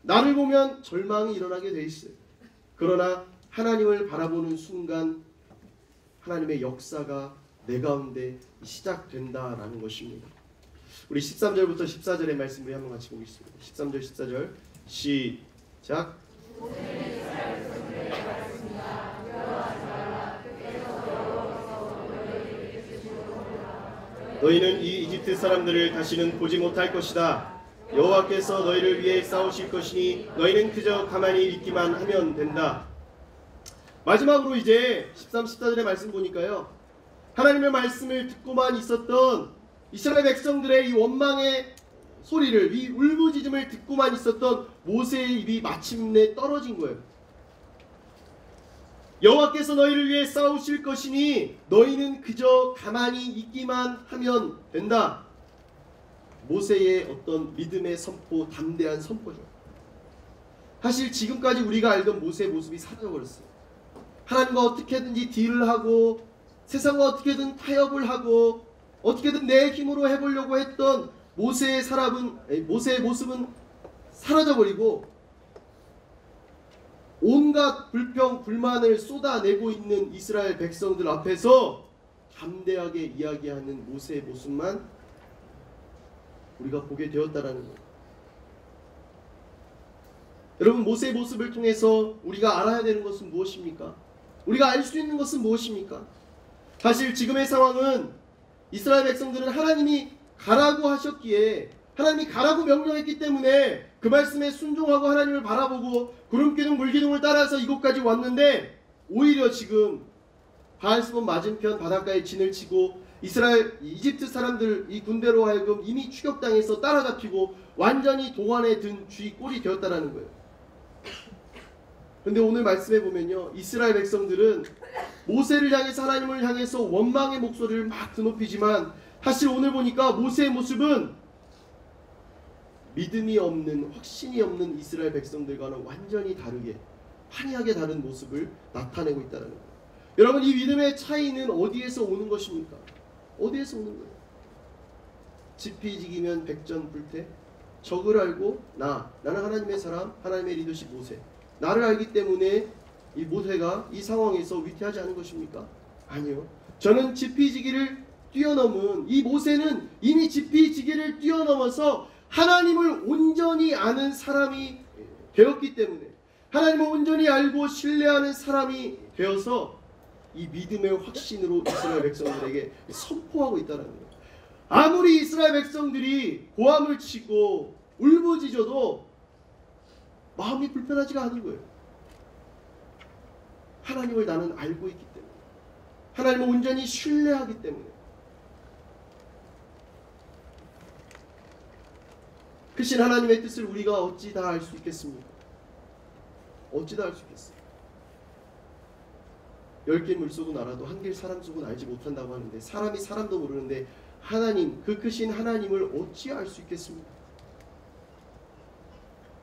나를 보면 절망이 일어나게 되어 있어요. 그러나 하나님을 바라보는 순간 하나님의 역사가 내 가운데 시작된다라는 것입니다. 우리 13절부터 14절의 말씀을 한번 같이 보겠습니다. 13절 14절 시작. 너희는 이 이집트 사람들을 다시는 보지 못할 것이다. 여호와께서 너희를 위해 싸우실 것이니 너희는 그저 가만히 있기만 하면 된다. 마지막으로 이제 13, 14절의 말씀 보니까요, 하나님의 말씀을 듣고만 있었던 이스라엘 백성들의 이 원망의 소리를, 이 울부짖음을 듣고만 있었던 모세의 입이 마침내 떨어진 거예요. 여호와께서 너희를 위해 싸우실 것이니 너희는 그저 가만히 있기만 하면 된다. 모세의 어떤 믿음의 선포, 담대한 선포죠. 사실 지금까지 우리가 알던 모세의 모습이 사라져버렸어요. 하나님과 어떻게든지 딜을 하고 세상과 어떻게든 타협을 하고 어떻게든 내 힘으로 해보려고 했던 모세의 모습은 사라져버리고 온갖 불평, 불만을 쏟아내고 있는 이스라엘 백성들 앞에서 담대하게 이야기하는 모세의 모습만 우리가 보게 되었다라는 거예요. 여러분, 모세의 모습을 통해서 우리가 알아야 되는 것은 무엇입니까? 우리가 알 수 있는 것은 무엇입니까? 사실 지금의 상황은 이스라엘 백성들은 하나님이 가라고 하셨기에, 하나님이 가라고 명령했기 때문에 그 말씀에 순종하고 하나님을 바라보고 구름기둥 물기둥을 따라서 이곳까지 왔는데, 오히려 지금 바알스몬 맞은편 바닷가에 진을 치고 이집트 사람들 이 군대로 하여금 이미 추격당해서 따라잡히고 완전히 동안에 든 쥐 꼴이 되었다라는 거예요. 그런데 오늘 말씀해 보면요, 이스라엘 백성들은 모세를 향해서, 하나님을 향해서 원망의 목소리를 막 드높이지만 사실 오늘 보니까 모세의 모습은 믿음이 없는, 확신이 없는 이스라엘 백성들과는 완전히 다르게, 환희하게 다른 모습을 나타내고 있다는 거예요. 여러분, 이 믿음의 차이는 어디에서 오는 것입니까? 어디에서 오는 거예요? 지피지기면 백전불태. 적을 알고 나는 하나님의 사람, 하나님의 리더십 모세. 나를 알기 때문에 이 모세가 이 상황에서 위태하지 않은 것입니까? 아니요. 저는 지피지기를 뛰어넘은 이 모세는 이미 지피지기를 뛰어넘어서 하나님을 온전히 아는 사람이 되었기 때문에, 하나님을 온전히 알고 신뢰하는 사람이 되어서 이 믿음의 확신으로 이스라엘 백성들에게 선포하고 있다는 거예요. 아무리 이스라엘 백성들이 고함을 치고 울부짖어도 마음이 불편하지가 않은 거예요. 하나님을 나는 알고 있기 때문에, 하나님을 온전히 신뢰하기 때문에. 크신 하나님의 뜻을 우리가 어찌 다 알 수 있겠습니까? 어찌 다 알 수 있겠어요? 10개 물속은 알아도 1개 사람 속은 알지 못한다고 하는데, 사람이 사람도 모르는데 하나님, 그 크신 하나님을 어찌 알 수 있겠습니까?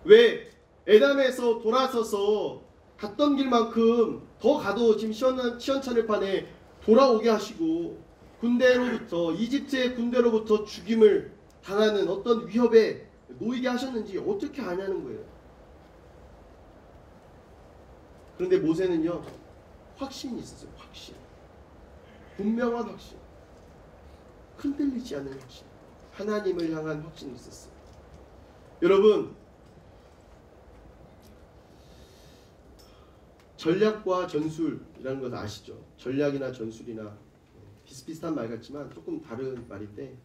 왜 에담에서 돌아서서 갔던 길만큼 더 가도 지금 시원찮을판에 돌아오게 하시고, 군대로부터, 이집트의 군대로부터 죽임을 당하는 어떤 위협에 놓이게 하셨는지 어떻게 아냐는 거예요. 그런데 모세는요, 확신이 있었어요. 확신. 분명한 확신. 흔들리지 않는 확신. 하나님을 향한 확신이 있었어요. 여러분, 전략과 전술이라는 것 아시죠? 전략이나 전술이나 비슷비슷한 말 같지만 조금 다른 말인데,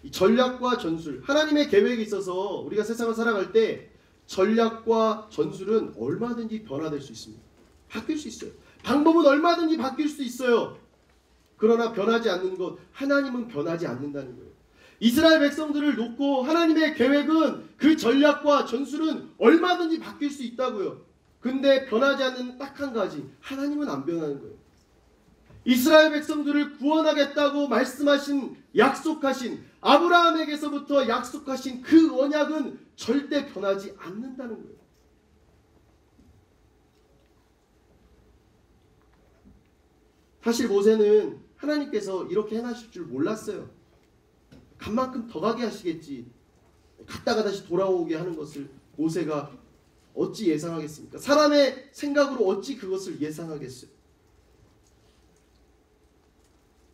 이 전략과 전술, 하나님의 계획이 있어서 우리가 세상을 살아갈 때 전략과 전술은 얼마든지 변화될 수 있습니다. 바뀔 수 있어요. 방법은 얼마든지 바뀔 수 있어요. 그러나 변하지 않는 것, 하나님은 변하지 않는다는 거예요. 이스라엘 백성들을 놓고 하나님의 계획은, 그 전략과 전술은 얼마든지 바뀔 수 있다고요. 근데 변하지 않는 딱 한 가지, 하나님은 안 변하는 거예요. 이스라엘 백성들을 구원하겠다고 말씀하신, 약속하신, 아브라함에게서부터 약속하신 그 언약은 절대 변하지 않는다는 거예요. 사실 모세는 하나님께서 이렇게 해나실 줄 몰랐어요. 간 만큼 더 가게 하시겠지, 갔다가 다시 돌아오게 하는 것을 모세가 어찌 예상하겠습니까? 사람의 생각으로 어찌 그것을 예상하겠어요?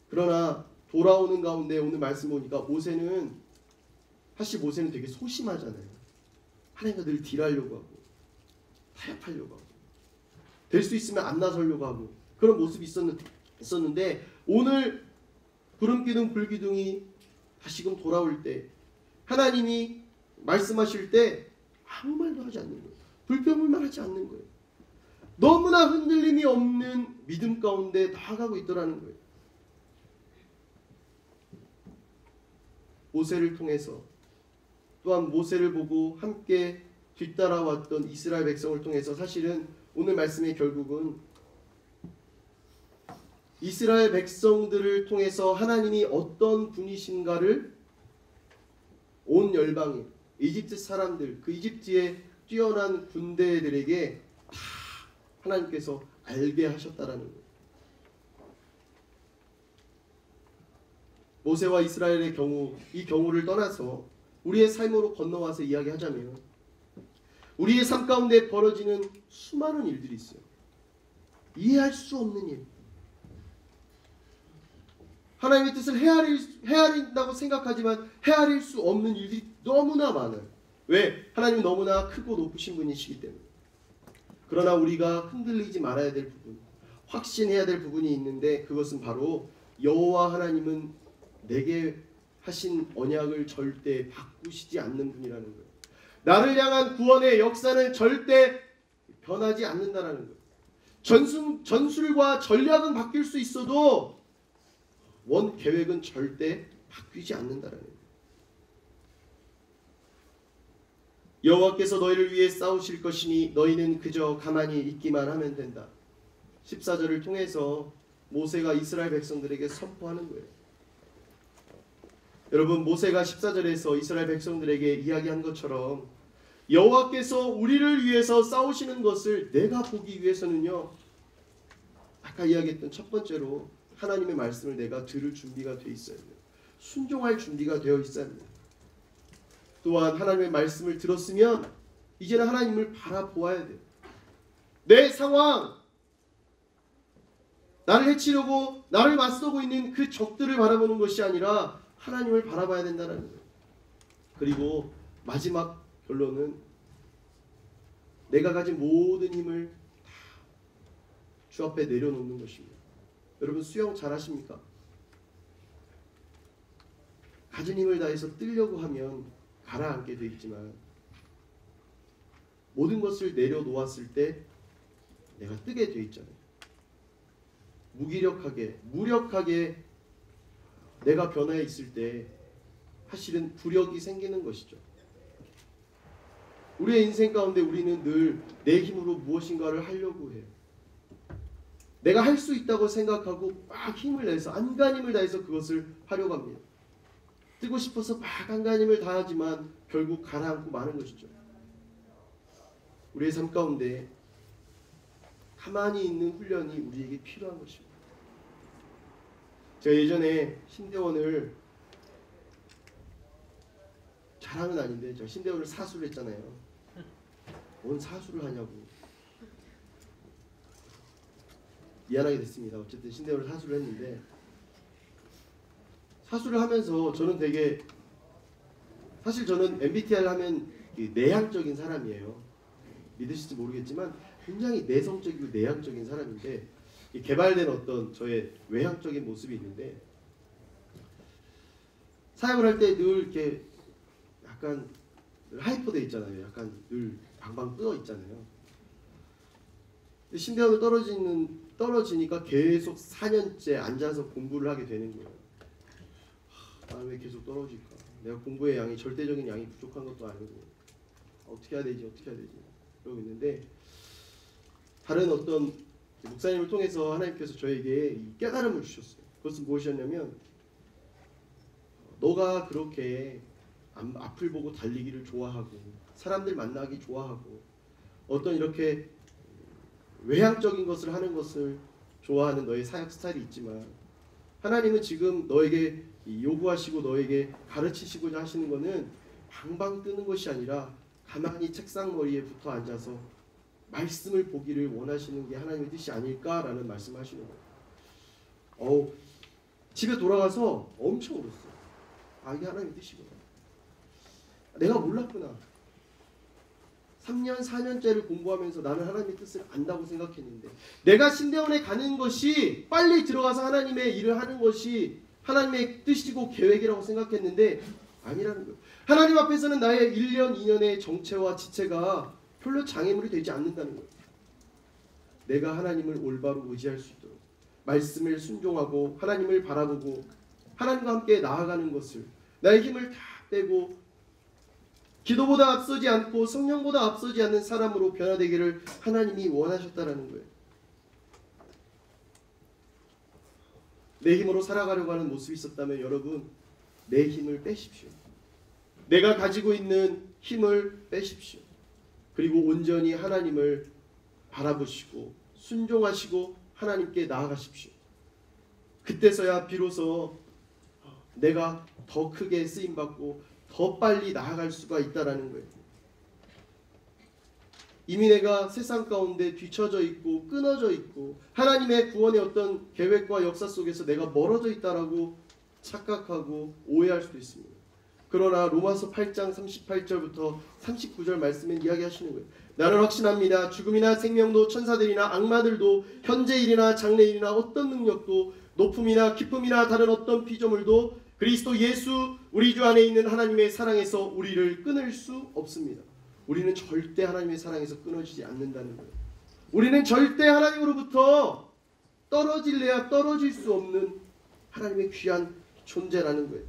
그러나 돌아오는 가운데 오늘 말씀 보니까 모세는, 사실 모세는 되게 소심하잖아요. 하나님과 늘 딜하려고 하고 타협하려고 하고 될 수 있으면 안 나서려고 하고 그런 모습이 있었는데, 오늘 구름기둥 불기둥이 다시금 돌아올 때, 하나님이 말씀하실 때 아무 말도 하지 않는 거예요. 불평불만 하지 않는 거예요. 너무나 흔들림이 없는 믿음 가운데 나아가고 있더라는 거예요. 모세를 통해서, 또한 모세를 보고 함께 뒤따라왔던 이스라엘 백성을 통해서, 사실은 오늘 말씀의 결국은 이스라엘 백성들을 통해서 하나님이 어떤 분이신가를 온 열방에, 이집트 사람들, 그 이집트의 뛰어난 군대들에게 다 하나님께서 알게 하셨다라는 거예요. 모세와 이스라엘의 경우, 이 경우를 떠나서 우리의 삶으로 건너와서 이야기하자면, 우리의 삶 가운데 벌어지는 수많은 일들이 있어요. 이해할 수 없는 일, 하나님의 뜻을 헤아린다고 생각하지만 헤아릴 수 없는 일이 너무나 많아요. 왜? 하나님은 너무나 크고 높으신 분이시기 때문에. 그러나 우리가 흔들리지 말아야 될 부분, 확신해야 될 부분이 있는데, 그것은 바로 여호와 하나님은 내게 하신 언약을 절대 바꾸시지 않는 분이라는 거예요. 나를 향한 구원의 역사는 절대 변하지 않는다는 거예요. 전술과 전략은 바뀔 수 있어도 원 계획은 절대 바뀌지 않는다는 거예요. 여호와께서 너희를 위해 싸우실 것이니 너희는 그저 가만히 있기만 하면 된다. 14절을 통해서 모세가 이스라엘 백성들에게 선포하는 거예요. 여러분, 모세가 14절에서 이스라엘 백성들에게 이야기한 것처럼 여호와께서 우리를 위해서 싸우시는 것을 내가 보기 위해서는요, 아까 이야기했던 첫 번째로 하나님의 말씀을 내가 들을 준비가 되어 있어야 돼요. 순종할 준비가 되어 있어야 합니다. 또한 하나님의 말씀을 들었으면 이제는 하나님을 바라보아야 돼요. 내 상황, 나를 해치려고 나를 맞서고 있는 그 적들을 바라보는 것이 아니라 하나님을 바라봐야 된다는 거예요. 그리고 마지막 결론은 내가 가진 모든 힘을 다 주 앞에 내려놓는 것입니다. 여러분, 수영 잘하십니까? 가진 힘을 다해서 뜨려고 하면 가라앉게 돼 있지만 모든 것을 내려놓았을 때 내가 뜨게 돼 있잖아요. 무력하게 내가 변화해 있을 때 사실은 부력이 생기는 것이죠. 우리의 인생 가운데 우리는 늘 내 힘으로 무엇인가를 하려고 해요. 내가 할 수 있다고 생각하고 막 힘을 내서 안간힘을 다해서 그것을 하려고 합니다. 뜨고 싶어서 막 안간힘을 다하지만 결국 가라앉고 마는 것이죠. 우리의 삶 가운데 가만히 있는 훈련이 우리에게 필요한 것입니다. 제가 예전에 신대원을, 자랑은 아닌데 제가 신대원을 사수를 했잖아요. 뭔 사수를 하냐고 미안하게 됐습니다. 어쨌든 신대원을 사수를 했는데, 사수를 하면서 저는 되게, 사실 저는 MBTI를 하면 내향적인 사람이에요. 믿으실지 모르겠지만 굉장히 내성적이고 내향적인 사람인데, 개발된 어떤 저의 외향적인 모습이 있는데, 사역을 할 때 늘 이렇게 약간 하이퍼돼 있잖아요. 약간 늘 방방 뜨어 있잖아요. 신대원을 떨어지니까 계속 4년째 앉아서 공부를 하게 되는 거예요. 나는 왜 계속 떨어질까? 내가 공부의 양이, 절대적인 양이 부족한 것도 아니고 어떻게 해야 되지 그러고 있는데, 다른 어떤 목사님을 통해서 하나님께서 저에게 깨달음을 주셨어요. 그것은 무엇이었냐면, 너가 그렇게 앞을 보고 달리기를 좋아하고 사람들 만나기 좋아하고 어떤 이렇게 외향적인 것을 하는 것을 좋아하는 너의 사역 스타일이 있지만, 하나님은 지금 너에게 요구하시고 너에게 가르치시고자 하시는 것은 방방 뜨는 것이 아니라 가만히 책상 머리에 붙어 앉아서 말씀을 보기를 원하시는 게 하나님의 뜻이 아닐까라는 말씀을 하시는 거예요. 집에 돌아가서 엄청 울었어요. 이게 하나님의 뜻이구나. 내가 몰랐구나. 3년 4년째를 공부하면서 나는 하나님의 뜻을 안다고 생각했는데, 내가 신대원에 가는 것이, 빨리 들어가서 하나님의 일을 하는 것이 하나님의 뜻이고 계획이라고 생각했는데 아니라는 거예요. 하나님 앞에서는 나의 1년 2년의 정체와 지체가 별로 장애물이 되지 않는다는 거예요. 내가 하나님을 올바로 의지할 수 있도록 말씀을 순종하고 하나님을 바라보고 하나님과 함께 나아가는 것을, 나의 힘을 다 빼고 기도보다 앞서지 않고 성령보다 앞서지 않는 사람으로 변화되기를 하나님이 원하셨다라는 거예요. 내 힘으로 살아가려고 하는 모습이 있었다면 여러분, 내 힘을 빼십시오. 내가 가지고 있는 힘을 빼십시오. 그리고 온전히 하나님을 바라보시고 순종하시고 하나님께 나아가십시오. 그때서야 비로소 내가 더 크게 쓰임받고 더 빨리 나아갈 수가 있다라는 거예요. 이미 내가 세상 가운데 뒤처져 있고 끊어져 있고 하나님의 구원의 어떤 계획과 역사 속에서 내가 멀어져 있다라고 착각하고 오해할 수도 있습니다. 그러나 로마서 8장 38절부터 39절 말씀에 이야기하시는 거예요. 나는 확신합니다. 죽음이나 생명도 천사들이나 악마들도 현재일이나 장래일이나 어떤 능력도 높음이나 깊음이나 다른 어떤 피조물도 그리스도 예수 우리 주 안에 있는 하나님의 사랑에서 우리를 끊을 수 없습니다. 우리는 절대 하나님의 사랑에서 끊어지지 않는다는 거예요. 우리는 절대 하나님으로부터 떨어질래야 떨어질 수 없는 하나님의 귀한 존재라는 거예요.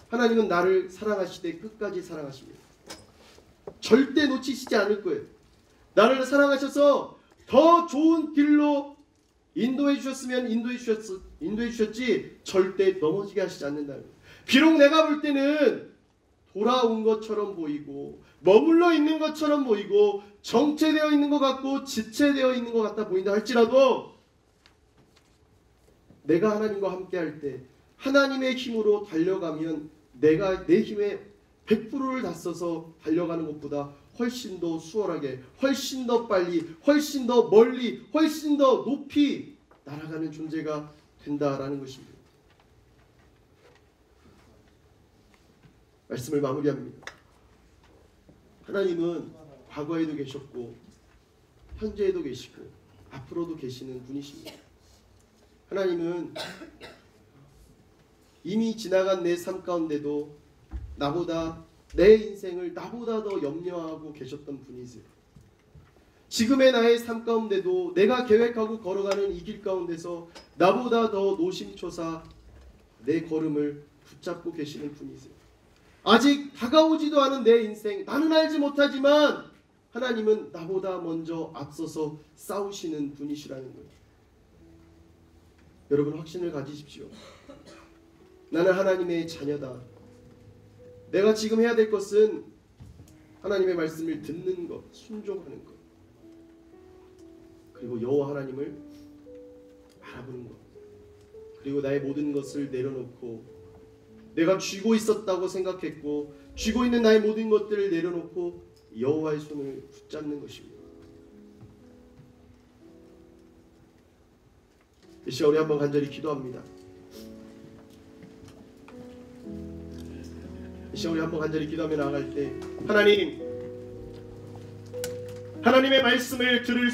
하나님은 나를 사랑하시되 끝까지 사랑하십니다. 절대 놓치시지 않을 거예요. 나를 사랑하셔서 더 좋은 길로 인도해 주셨으면 인도해 주셨지 절대 넘어지게 하시지 않는다는 거예요. 비록 내가 볼 때는 돌아온 것처럼 보이고 머물러 있는 것처럼 보이고 정체되어 있는 것 같고 지체되어 있는 것 같아 보인다 할지라도 내가 하나님과 함께할 때 하나님의 힘으로 달려가면 내가 내 힘에 100%를 다 써서 달려가는 것보다 훨씬 더 수월하게, 훨씬 더 빨리, 훨씬 더 멀리, 훨씬 더 높이 날아가는 존재가 된다라는 것입니다. 말씀을 마무리합니다. 하나님은 과거에도 계셨고 현재에도 계시고 앞으로도 계시는 분이십니다. 하나님은 이미 지나간 내 삶 가운데도 나보다 내 인생을 나보다 더 염려하고 계셨던 분이세요. 지금의 나의 삶 가운데도 내가 계획하고 걸어가는 이 길 가운데서 나보다 더 노심초사 내 걸음을 붙잡고 계시는 분이세요. 아직 다가오지도 않은 내 인생, 나는 알지 못하지만 하나님은 나보다 먼저 앞서서 싸우시는 분이시라는 거예요. 여러분 확신을 가지십시오. 나는 하나님의 자녀다. 내가 지금 해야 될 것은 하나님의 말씀을 듣는 것, 순종하는 것, 그리고 여호와 하나님을 바라보는 것, 그리고 나의 모든 것을 내려놓고 내가 쥐고 있었다고 생각했고 쥐고 있는 나의 모든 것들을 내려놓고 여호와의 손을 붙잡는 것입니다. 이 시간 우리 한번 간절히 기도합니다. 이 시간 우리 한번 간절히 기도하며 나아갈 때 하나님의 말씀을 들을